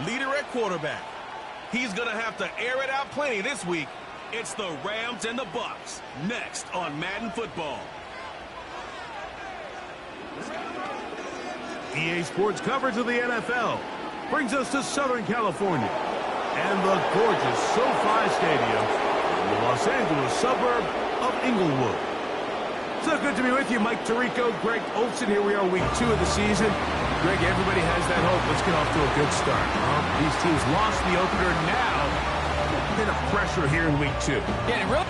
leader at quarterback. He's going to have to air it out plenty this week. It's the Rams and the Bucs next on Madden Football. EA Sports coverage of the NFL brings us to Southern California and the gorgeous SoFi Stadium in the Los Angeles suburb of Inglewood. So good to be with you, Mike Tirico, Greg Olsen. Here we are, week 2 of the season. Greg, everybody has that hope. Let's get off to a good start. These teams lost the opener. Now, a bit of pressure here in week 2. Yeah, it really...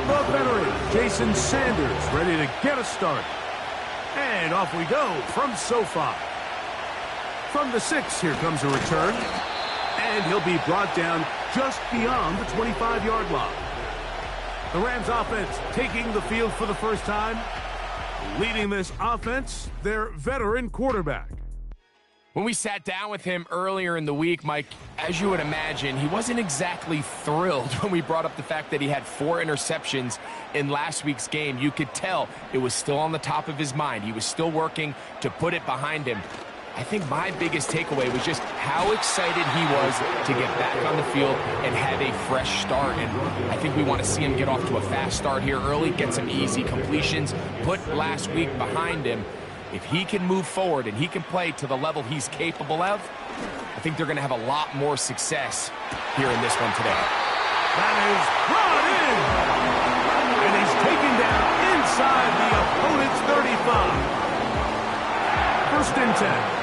The veteran, Jason Sanders, ready to get us started. And off we go from SoFi. From the 6, here comes a return. And he'll be brought down just beyond the 25-yard line. The Rams offense taking the field for the first time. Leading this offense, their veteran quarterback. When we sat down with him earlier in the week, Mike, as you would imagine, he wasn't exactly thrilled when we brought up the fact that he had 4 interceptions in last week's game. You could tell it was still on the top of his mind. He was still working to put it behind him. I think my biggest takeaway was just how excited he was to get back on the field and have a fresh start. And I think we want to see him get off to a fast start here early, get some easy completions, put last week behind him. If he can move forward and he can play to the level he's capable of, I think they're going to have a lot more success here in this one today. That is brought in. And he's taken down inside the opponent's 35. First and 10.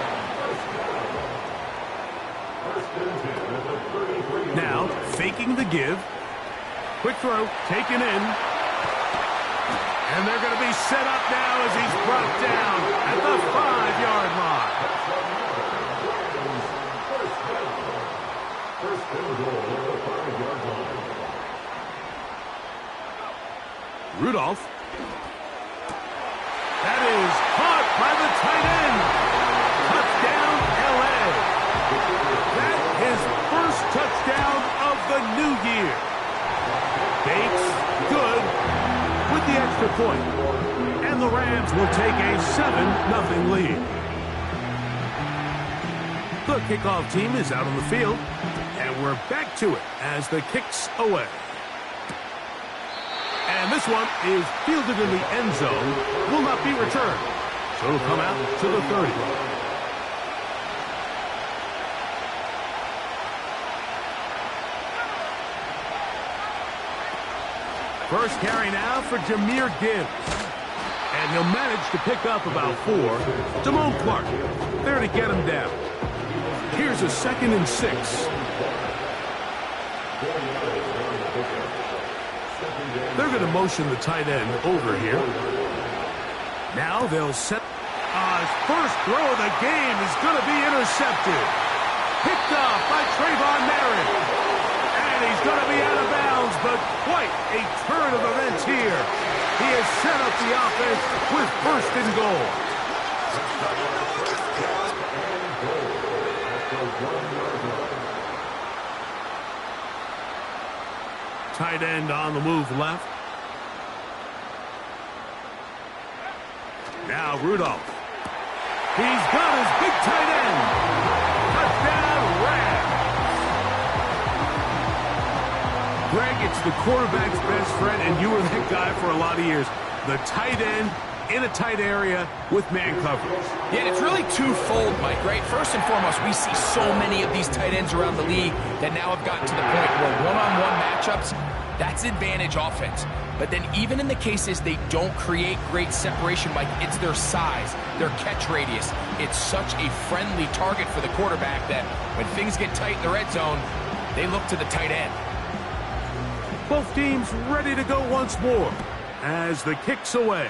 Now, faking the give. Quick throw, taken in. And they're going to be set up now as he's brought down at the 5-yard line. Rudolph. That is caught by the tight end. Touchdown, L.A. That is first touchdown of the new year. Bates, good, with the extra point. And the Rams will take a 7-0 lead. The kickoff team is out on the field, and we're back to it as the kick's away. And this one is fielded in the end zone, will not be returned. So it'll come out to the 30. First carry now for Jahmyr Gibbs. And he'll manage to pick up about 4. Damone Clark there to get him down. Here's a 2nd and 6. They're going to motion the tight end over here. Now they'll set... his first throw of the game is going to be intercepted. Picked up by Trayvon Merritt. And he's going to be out of bounds, but quite a turn of events here. He has set up the offense with 1st and goal. Tight end on the move left. Now Rudolph. He's got his big tight end. Touchdown, Rams. Greg, it's the quarterback's best friend, and you were that guy for a lot of years. The tight end in a tight area with man coverage. Yeah, and it's really twofold, Mike, right? First and foremost, we see so many of these tight ends around the league that now have gotten to the point where one-on-one matchups, that's advantage offense. But then even in the cases they don't create great separation, Mike, it's their size, their catch radius. It's such a friendly target for the quarterback that when things get tight in the red zone, they look to the tight end. Both teams ready to go once more as the kick's away.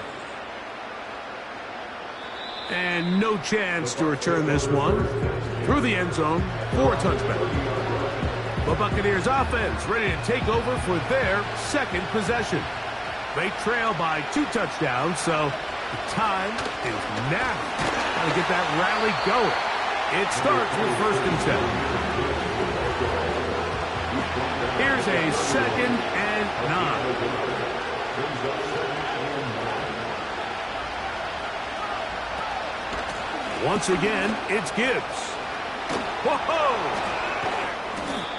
And no chance to return this one through the end zone for a touchback. The Buccaneers offense ready to take over for their 2nd possession. They trail by 2 touchdowns, so the time is now. Got to get that rally going. It starts with 1st and 10. Here's a 2nd and 9. Once again, it's Gibbs. Whoa!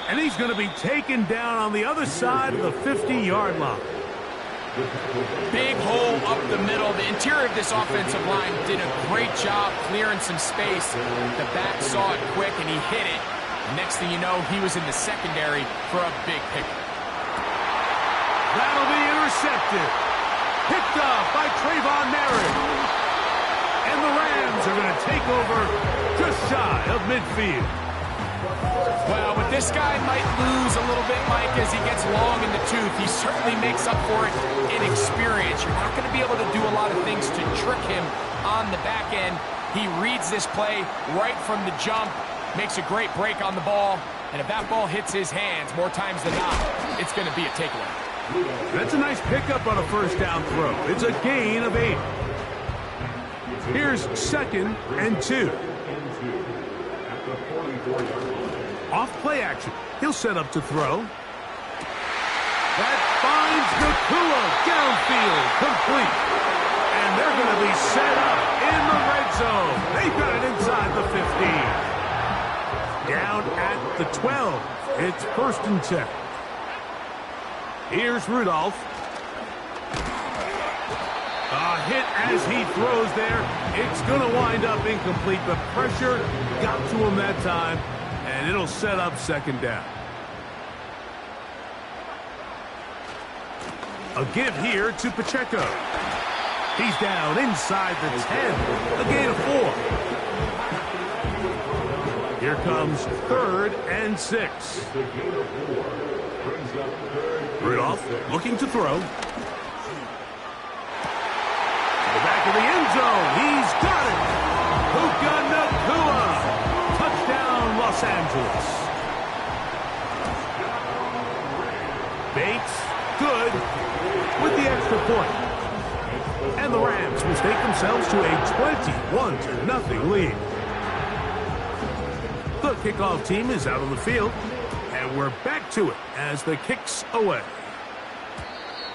And he's going to be taken down on the other side of the 50-yard line. Big hole up the middle. The interior of this offensive line did a great job clearing some space. The back saw it quick, and he hit it. Next thing you know, he was in the secondary for a big pickup. That'll be intercepted. Picked up by Trayvon Merritt. And the Rams are going to take over just shy of midfield. Well, but this guy might lose a little bit, Mike, as he gets long in the tooth. He certainly makes up for it in experience. You're not going to be able to do a lot of things to trick him on the back end. He reads this play right from the jump, makes a great break on the ball, and if that ball hits his hands more times than not, it's going to be a takeaway. That's a nice pickup on a first down throw. It's a gain of 8. Here's 2nd and 2. Off play action. He'll set up to throw. That finds Nacua downfield, complete. And they're going to be set up in the red zone. They've got it inside the 15. Down at the 12. It's 1st and 10. Here's Rudolph. A hit as he throws there. It's going to wind up incomplete, but pressure got to him that time, and it'll set up 2nd down. A give here to Pacheco. He's down inside the 10. A gain of 4. Here comes 3rd and 6. Rudolph looking to throw. To the back of the end zone. He's got it. Puka Nacua. Touchdown, Los Angeles. Bates, good, with the extra point. And the Rams will take themselves to a 21-0 lead. The kickoff team is out on the field, and we're back to it as the kick's away.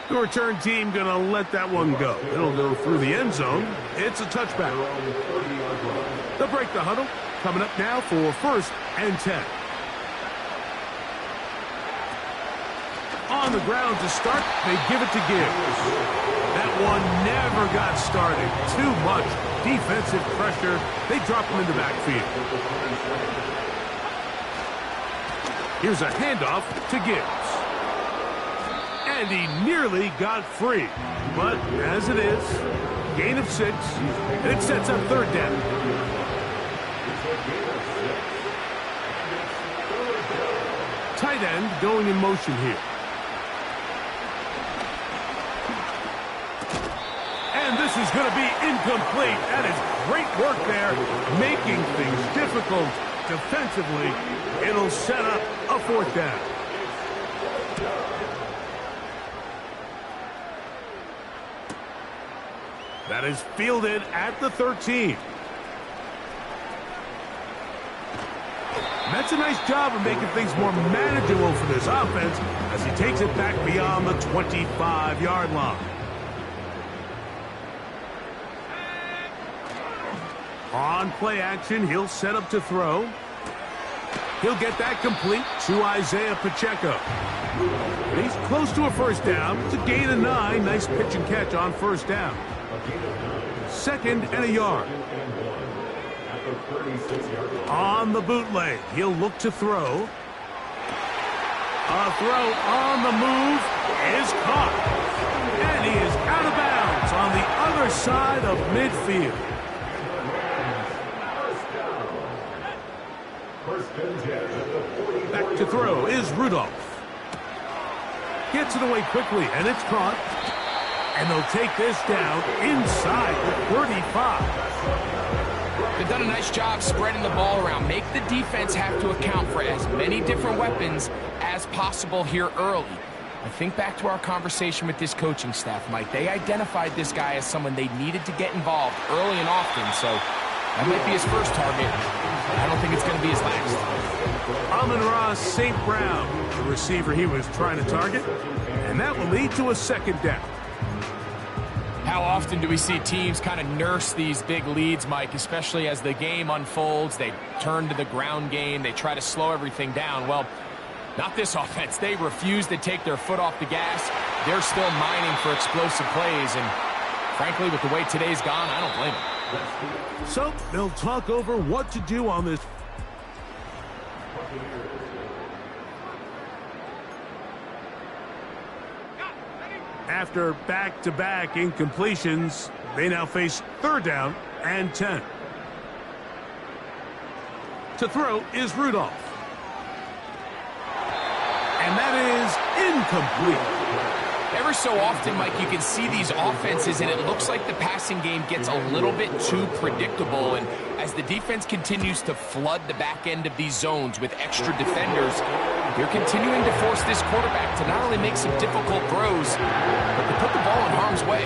The return team going to let that one go. It'll go through the end zone. It's a touchback. They'll break the huddle. Coming up now for 1st and 10. On the ground to start, they give it to Gibbs. That one never got started. Too much defensive pressure. They drop him in the backfield. Here's a handoff to Gibbs. And he nearly got free. But as it is, gain of 6, and it sets up 3rd down. Tight end going in motion here. And this is going to be incomplete. That is great work there, making things difficult defensively. It'll set up a 4th down. That is fielded at the 13. That's a nice job of making things more manageable for this offense as he takes it back beyond the 25-yard line. On play action, he'll set up to throw. He'll get that complete to Isaiah Pacheco. And he's close to a 1st down. It's a gain of 9. Nice pitch and catch on 1st down. 2nd and a yard. On the bootleg, he'll look to throw. A throw on the move is caught. And he is out of bounds on the other side of midfield. Back to throw is Rudolph. Gets it away quickly, and it's caught. And they'll take this down inside the 35. They've done a nice job spreading the ball around. Make the defense have to account for as many different weapons as possible here early. I think back to our conversation with this coaching staff, Mike. They identified this guy as someone they needed to get involved early and often, so that might be his first target. I don't think it's going to be his last. Amon-Ra St. Brown, the receiver he was trying to target, and that will lead to a 2nd down. How How often do we see teams kind of nurse these big leads, Mike, especially as the game unfolds? They turn to the ground game. They try to slow everything down. Well, not this offense. They refuse to take their foot off the gas. They're still mining for explosive plays, and frankly, with the way today's gone, I don't blame them. So they'll talk over what to do on this. After back-to-back incompletions, they now face 3rd down and 10. To throw is Rudolph. And that is incomplete. Ever so often, Mike, you can see these offenses, and it looks like the passing game gets a little bit too predictable. And as the defense continues to flood the back end of these zones with extra defenders, they're continuing to force this quarterback to not only make some difficult throws, but to put the ball in harm's way.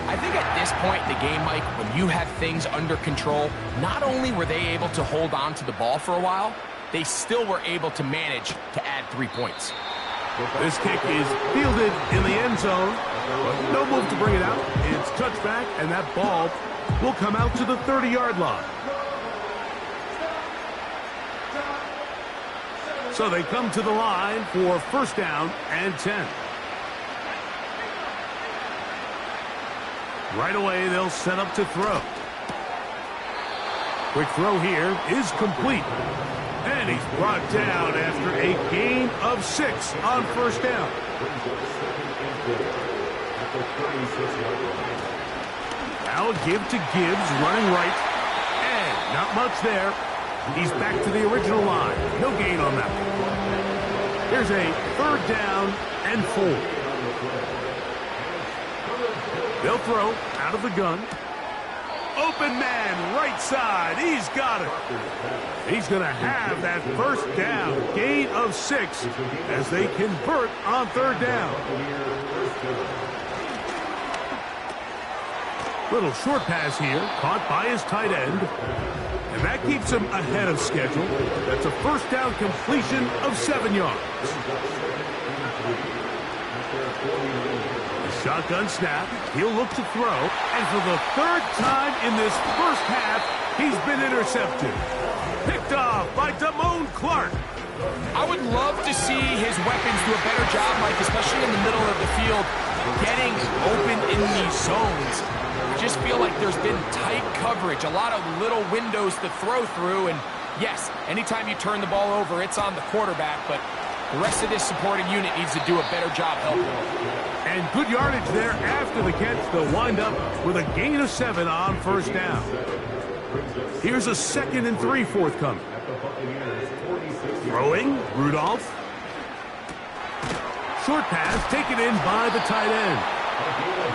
I think at this point in the game, Mike, when you have things under control, not only were they able to hold on to the ball for a while, they still were able to manage to add 3 points. This kick is fielded in the end zone. No move to bring it out. It's touchback, and that ball will come out to the 30-yard line. So they come to the line for 1st down and 10. Right away, they'll set up to throw. Quick throw here is complete. And he's brought down after a gain of 6 on 1st down. Now a give to Gibbs, running right. And not much there. He's back to the original line. No gain on that one. Here's a 3rd down and 4. They'll throw out of the gun. Open man, right side. He's got it. He's going to have that 1st down, gain of 6, as they convert on 3rd down. Little short pass here, caught by his tight end. And that keeps him ahead of schedule. That's a 1st down completion of 7 yards. Shotgun snap. He'll look to throw. And for the 3rd time in this 1st half, he's been intercepted. Picked off by Damone Clark. I would love to see his weapons do a better job, Mike, especially in the middle of the field, getting open in these zones. I just feel like there's been tight coverage, a lot of little windows to throw through. And yes, anytime you turn the ball over, it's on the quarterback, but the rest of this supporting unit needs to do a better job helping him. And good yardage there after the catch. They'll wind up with a gain of 7 on 1st down. Here's a 2nd and 3 forthcoming. Throwing, Rudolph. Short pass taken in by the tight end.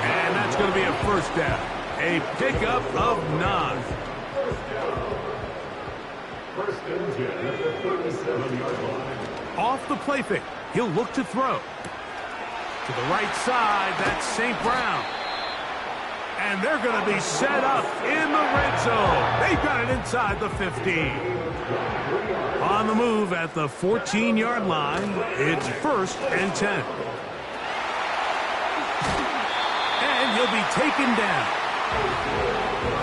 And that's going to be a 1st down. A pickup of 9. Off the play fake. He'll look to throw. To the right side, that's St. Brown. And they're going to be set up in the red zone. They've got it inside the 15. On the move at the 14-yard line, it's 1st and 10. And he'll be taken down.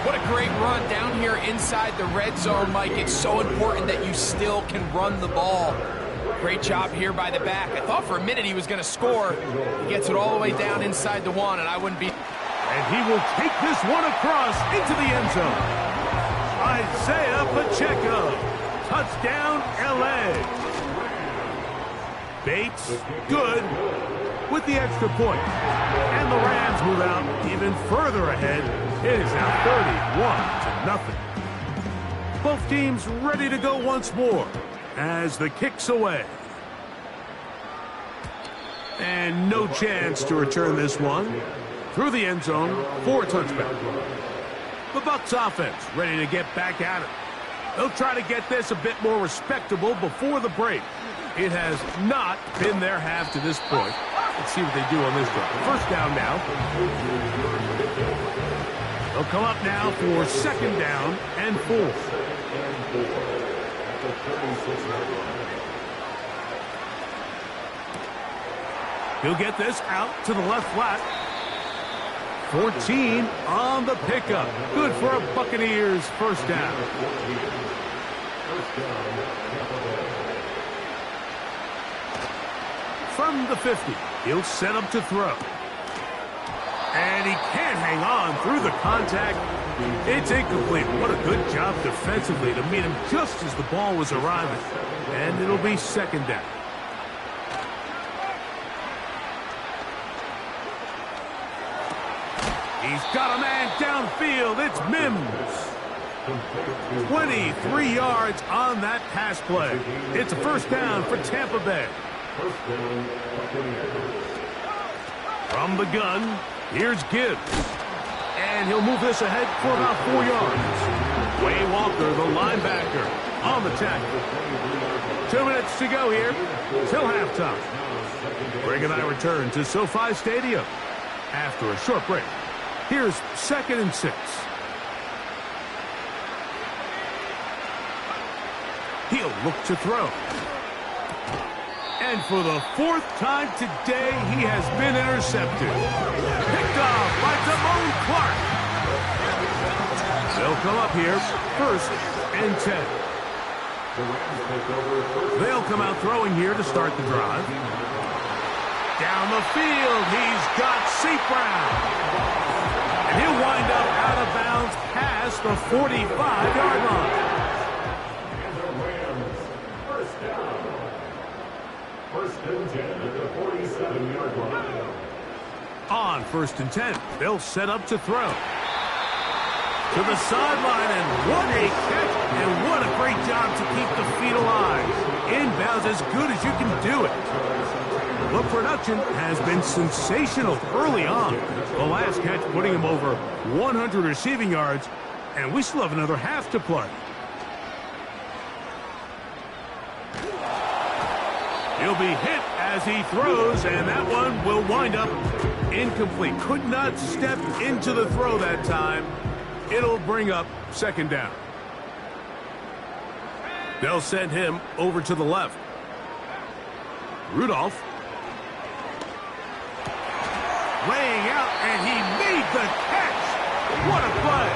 What a great run down here inside the red zone, Mike. It's so important that you still can run the ball. Great job here by the back. I thought for a minute he was going to score. He gets it all the way down inside the 1, and I wouldn't be... And he will take this one across into the end zone. Isaiah Pacheco. Touchdown, L.A. Bates, good, with the extra point. And the Rams move out even further ahead. It is now 31-0. Both teams ready to go once more as the kick's away. And no chance to return this one through the end zone for a touchback. The Bucs offense ready to get back at it. They'll try to get this a bit more respectable before the break. It has not been their half to this point. Let's see what they do on this drive. 1st down now. They'll come up now for 2nd down and 4. He'll get this out to the left flat. 14 on the pickup. Good for a Buccaneers first down. From the 50, he'll set up to throw. And he can't hang on through the contact. It's incomplete. What a good job defensively to meet him just as the ball was arriving. And it'll be second down. He's got a man downfield. It's Mims. 23 yards on that pass play. It's a first down for Tampa Bay. From the gun, here's Gibbs. And he'll move this ahead for about 4 yards. Wayne Walker, the linebacker, on the tackle. 2 minutes to go here till halftime. Greg and I return to SoFi Stadium after a short break. Here's 2nd and 6. He'll look to throw. And for the 4th time today, he has been intercepted. Picked off by Damone Clark. They'll come up here, 1st and 10. They'll come out throwing here to start the drive. Down the field, he's got St. Brown. And he'll wind up out of bounds past the 45-yard line. First and 10 at the 47-yard line. On 1st and 10, they'll set up to throw. To the sideline, and what a catch, and what a great job to keep the feet alive. Inbounds as good as you can do it. The production has been sensational early on. The last catch putting him over 100 receiving yards, and we still have another half to play. He'll be hit as he throws, and that one will wind up incomplete. Could not step into the throw that time. It'll bring up 2nd down. They'll send him over to the left. Rudolph. Laying out, and he made the catch. What a play.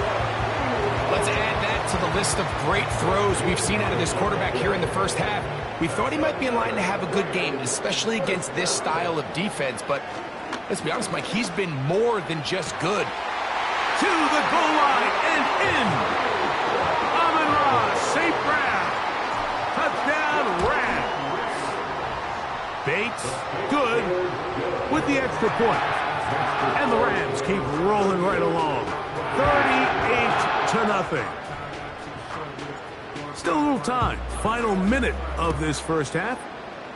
Let's add that to the list of great throws we've seen out of this quarterback here in the first half. We thought he might be in line to have a good game, especially against this style of defense. But let's be honest, Mike, he's been more than just good. To the goal line and in. Amon-Ra St. Brown. Touchdown Rams. Bates, good with the extra point. And the Rams keep rolling right along. 38-0. Still a little time. Final minute of this first half.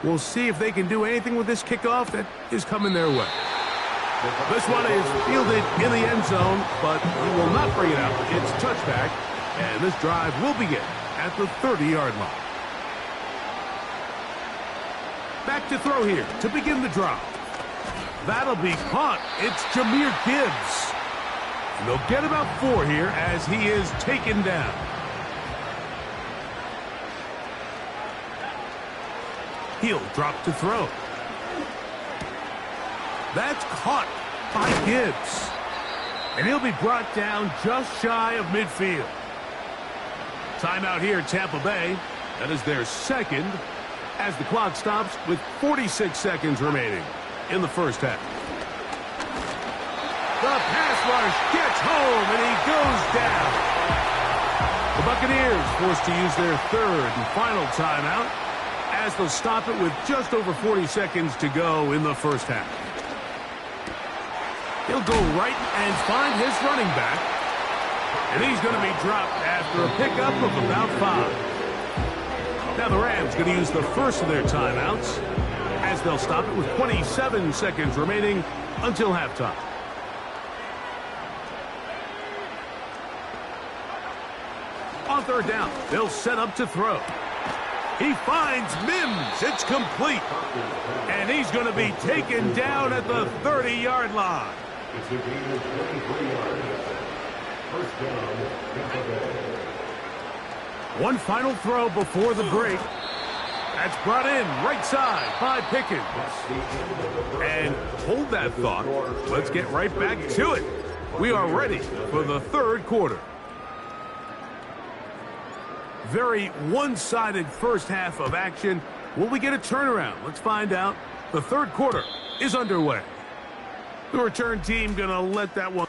We'll see if they can do anything with this kickoff that is coming their way. This one is fielded in the end zone, but he will not bring it out. It's touchback, and this drive will begin at the 30-yard line. Back to throw here to begin the drive. That'll be caught. It's Jahmyr Gibbs. And they'll get about 4 here as he is taken down. He'll drop to throw. That's caught by Gibbs. And he'll be brought down just shy of midfield. Timeout here, Tampa Bay. That is their 2nd as the clock stops with 46 seconds remaining in the first half. The pass rush gets home, and he goes down. The Buccaneers forced to use their 3rd and final timeout as they'll stop it with just over 40 seconds to go in the first half. He'll go right and find his running back, and he's going to be dropped after a pickup of about 5. Now the Rams going to use the first of their timeouts as they'll stop it with 27 seconds remaining until halftime. On 3rd down, they'll set up to throw. He finds Mims. It's complete. And he's going to be taken down at the 30-yard line. It's a gain of 23 yards. First down, Tampa Bay. One final throw before the break. That's brought in right side by Pickens. And hold that thought. Let's get right back to it. We are ready for the third quarter. Very one-sided first half of action. Will we get a turnaround? Let's find out. The third quarter is underway. The return team going to let that one.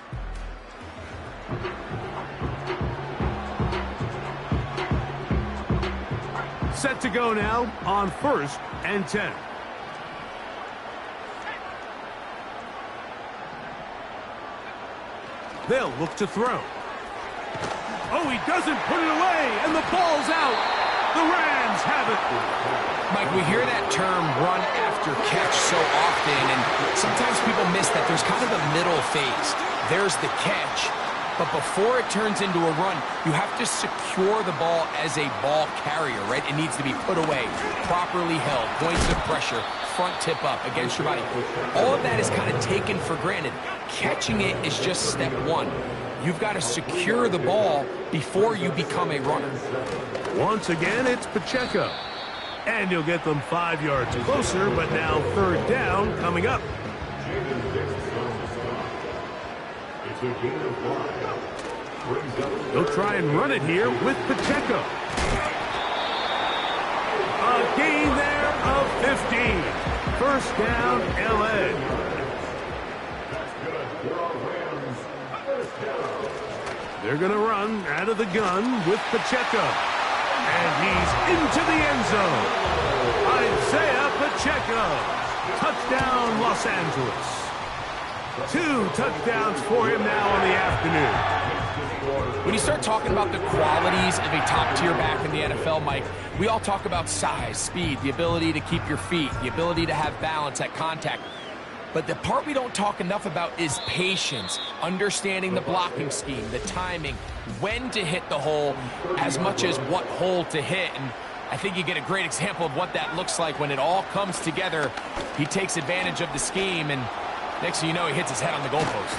Set to go now on 1st and 10. They'll look to throw. Oh, he doesn't put it away, and the ball's out. The Rams have it. Mike, we hear that term run after catch so often, and sometimes people miss that there's kind of a middle phase. There's the catch, but before it turns into a run, you have to secure the ball as a ball carrier, right? It needs to be put away, properly held, points of pressure, front tip up against your body. All of that is kind of taken for granted. Catching it is just step one. You've got to secure the ball before you become a runner. Once again, it's Pacheco. And you'll get them 5 yards closer, but now third down coming up. They'll try and run it here with Pacheco. A gain there of 15. First down, LA. They're going to run out of the gun with Pacheco. And he's into the end zone. Isaiah Pacheco. Touchdown, Los Angeles. 2 touchdowns for him now on the afternoon. When you start talking about the qualities of a top-tier back in the NFL, Mike, we all talk about size, speed, the ability to keep your feet, the ability to have balance at contact. But the part we don't talk enough about is patience, understanding the blocking scheme, the timing, when to hit the hole, as much as what hole to hit. And I think you get a great example of what that looks like when it all comes together. He takes advantage of the scheme, and next thing you know, he hits his head on the goalpost.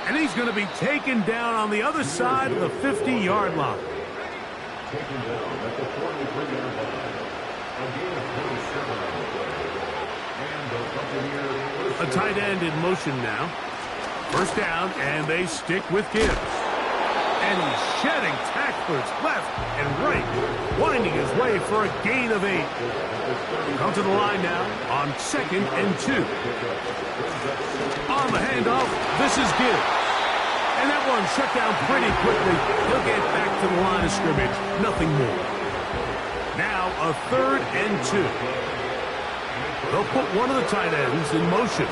And he's going to be taken down on the other side of the 50-yard line. Taken down at the 43-yard line. Again, 27. A tight end in motion now. First down, and they stick with Gibbs. And he's shedding tacklers left and right, winding his way for a gain of 8. Come to the line now on 2nd and 2. On the handoff, this is Gibbs. And that one shut down pretty quickly. He'll get back to the line of scrimmage, nothing more. Now a 3rd and 2. They'll put one of the tight ends in motion.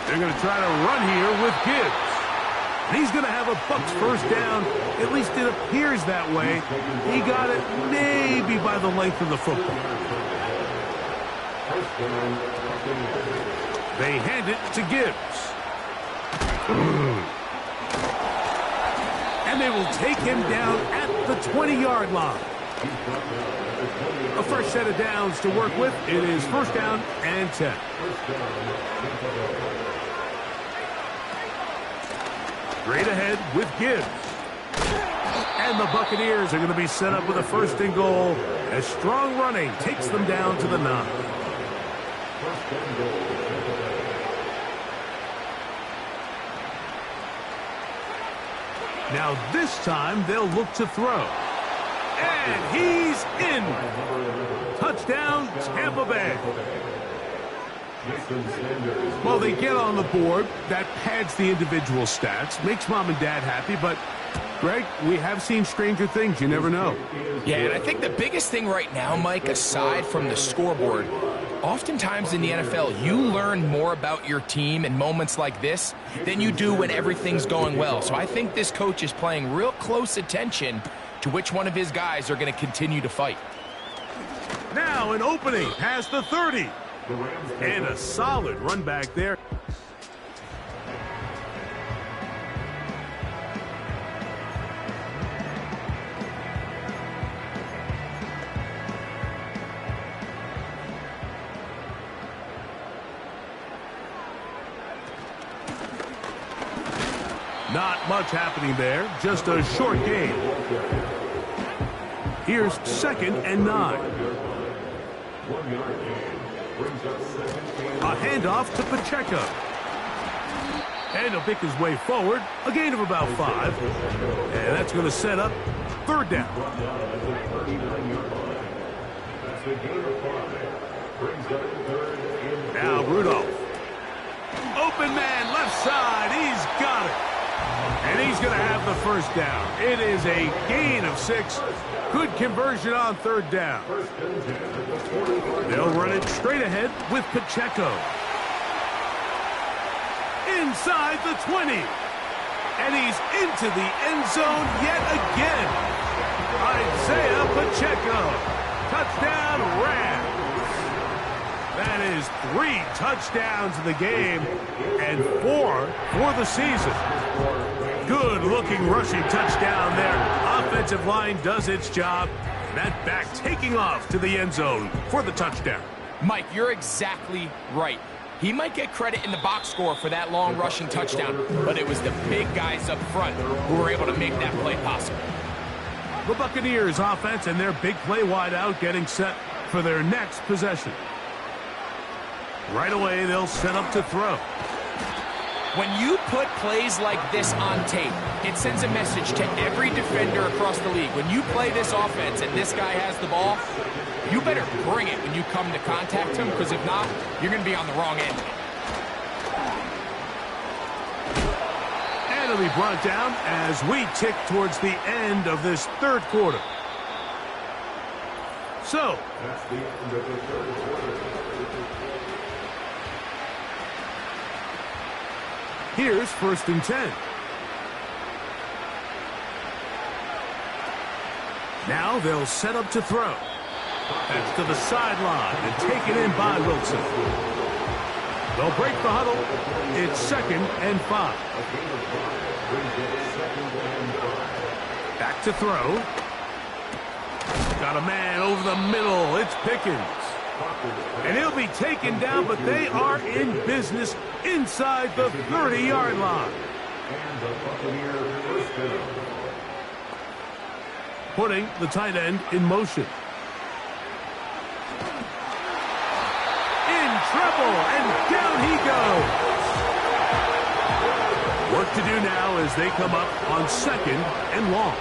They're going to try to run here with Gibbs. And he's going to have a Bucs first down. At least it appears that way. He got it maybe by the length of the football. They hand it to Gibbs. And they will take him down at the 20-yard line. A fresh set of downs to work with. It is first down and 10. Straight ahead with Gibbs. And the Buccaneers are going to be set up with a 1st and goal as strong running takes them down to the 9. Now this time they'll look to throw. And he's in. Touchdown, Tampa Bay. Well, they get on the board. That pads the individual stats, makes mom and dad happy, but Greg, we have seen stranger things. You never know. Yeah, and I think the biggest thing right now, Mike, aside from the scoreboard, oftentimes in the NFL, you learn more about your team in moments like this than you do when everything's going well. So I think this coach is paying real close attention to which one of his guys are going to continue to fight. Now an opening past the 30. And a solid run back there. Not much happening there, just a short game. Here's 2nd and 9. A handoff to Pacheco. And he'll pick his way forward, a gain of about 5. And that's going to set up third down. Now Rudolph. Open man, left side. He's got it. And he's going to have the first down. It is a gain of 6. Good conversion on third down. They'll run it straight ahead with Pacheco. Inside the 20. And he's into the end zone yet again. Isaiah Pacheco. Touchdown Rams. That is 3 touchdowns in the game and 4 for the season. Good-looking rushing touchdown there. Offensive line does its job. That back taking off to the end zone for the touchdown. Mike, you're exactly right. He might get credit in the box score for that long rushing touchdown, but it was the big guys up front who were able to make that play possible. The Buccaneers offense and their big play wide out getting set for their next possession. Right away, they'll set up to throw. When you put plays like this on tape, it sends a message to every defender across the league. When you play this offense and this guy has the ball, you better bring it when you come to contact him, because if not, you're going to be on the wrong end. And it'll be brought down as we tick towards the end of this third quarter. So, that's the end of the third quarter. Here's 1st and 10. Now they'll set up to throw. That's to the sideline and taken in by Wilson. They'll break the huddle. It's 2nd and 5. Back to throw. Got a man over the middle. It's Pickens. And he'll be taken down, but they are in business inside the 30-yard line. Putting the tight end in motion. In trouble, and down he goes. Work to do now as they come up on 2nd and long.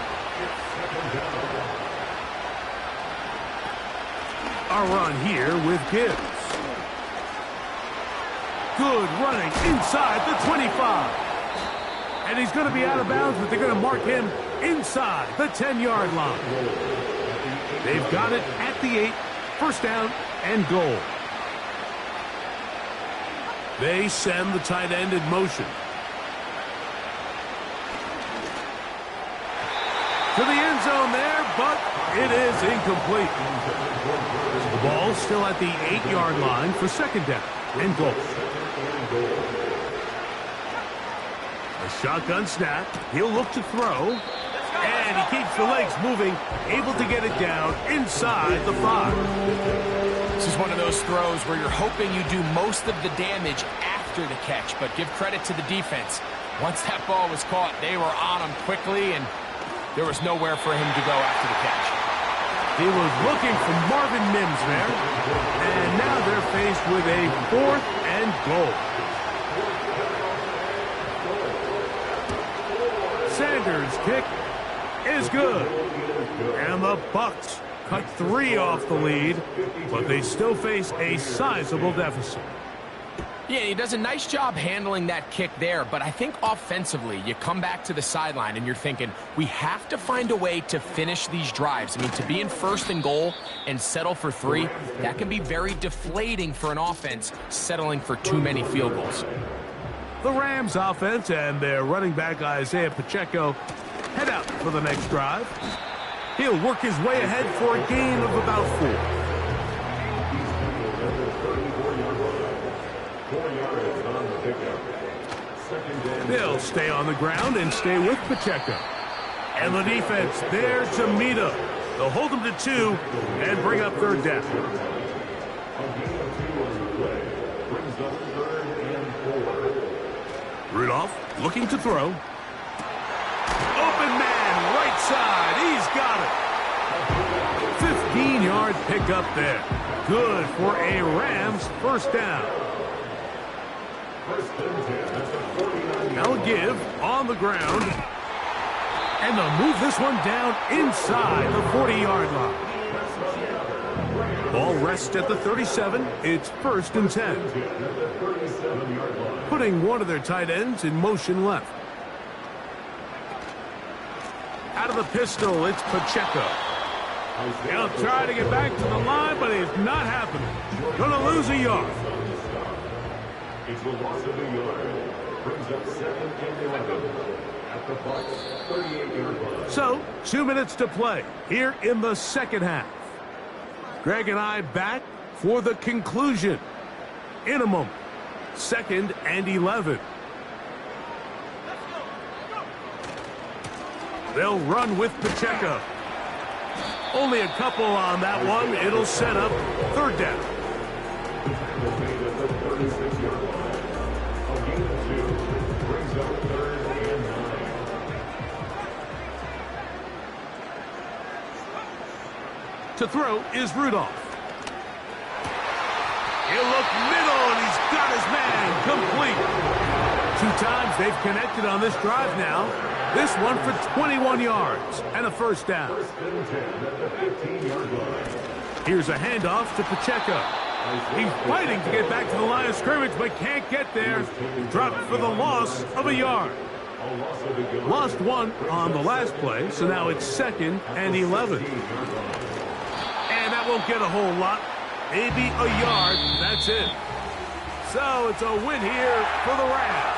A run here with Gibbs. Good running inside the 25. And he's going to be out of bounds, but they're going to mark him inside the 10-yard line. They've got it at the 8, 1st down and goal. They send the tight end in motion. To the end zone there, but it is incomplete. The ball's still at the 8-yard line for 2nd down and goal. A shotgun snap. He'll look to throw. And he keeps the legs moving, able to get it down inside the 5. This is one of those throws where you're hoping you do most of the damage after the catch, but give credit to the defense. Once that ball was caught, they were on him quickly, and there was nowhere for him to go after the catch. He was looking for Marvin Mims there. And now they're faced with a 4th and goal. Sanders' kick is good. And the Bucs cut 3 off the lead, but they still face a sizable deficit. Yeah, he does a nice job handling that kick there, but I think offensively, you come back to the sideline and you're thinking, we have to find a way to finish these drives. I mean, to be in 1st and goal and settle for 3, that can be very deflating for an offense settling for too many field goals. The Rams offense and their running back Isaiah Pacheco head out for the next drive. He'll work his way ahead for a gain of about 4. They'll stay on the ground and stay with Pacheco. And the defense there to meet him. They'll hold him to 2 and bring up 3rd down. Rudolph looking to throw. Open man, right side. He's got it. 15-yard pickup there. Good for a Rams 1st down. give on the ground. And they'll move this one down inside the 40-yard line. Ball rests at the 37. It's 1st and 10. Putting one of their tight ends in motion left. Out of the pistol, it's Pacheco. He'll try to get back to the line, but it's not happening. Going to lose a yard. It's the loss of a yard. Brings up 2nd and 11 at the Bucs 38-yard line. So, 2 minutes to play here in the second half. Greg and I back for the conclusion in a moment. 2nd and 11. They'll run with Pacheco. Only a couple on that one. It'll set up 3rd down. To throw is Rudolph. He'll look middle, and he's got his man complete. 2 times they've connected on this drive now. This one for 21 yards and a 1st down. Here's a handoff to Pacheco. He's fighting to get back to the line of scrimmage, but can't get there. Dropped for the loss of a yard. Lost 1 on the last play, so now it's 2nd and 11. And that won't get a whole lot. Maybe a yard. That's it. So it's a win here for the Rams.